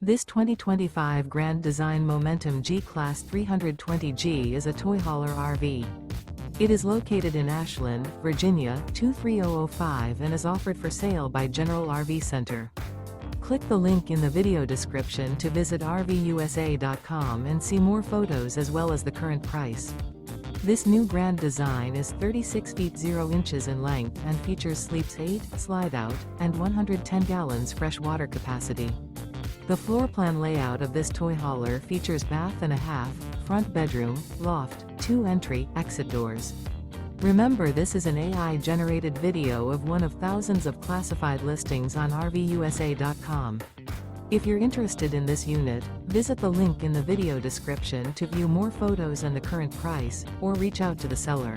This 2025 Grand Design Momentum G-Class 320G is a toy hauler RV. It is located in Ashland, Virginia, 23005 and is offered for sale by General RV Center. Click the link in the video description to visit RVUSA.com and see more photos as well as the current price. This new grand design is 36 feet 0 inches in length and features sleeps 8, slide-out, and 110 gallons fresh water capacity. The floor plan layout of this toy hauler features bath and a half, front bedroom, loft, 2 entry, exit doors. Remember, this is an AI-generated video of one of thousands of classified listings on RVUSA.com. If you're interested in this unit, visit the link in the video description to view more photos and the current price, or reach out to the seller.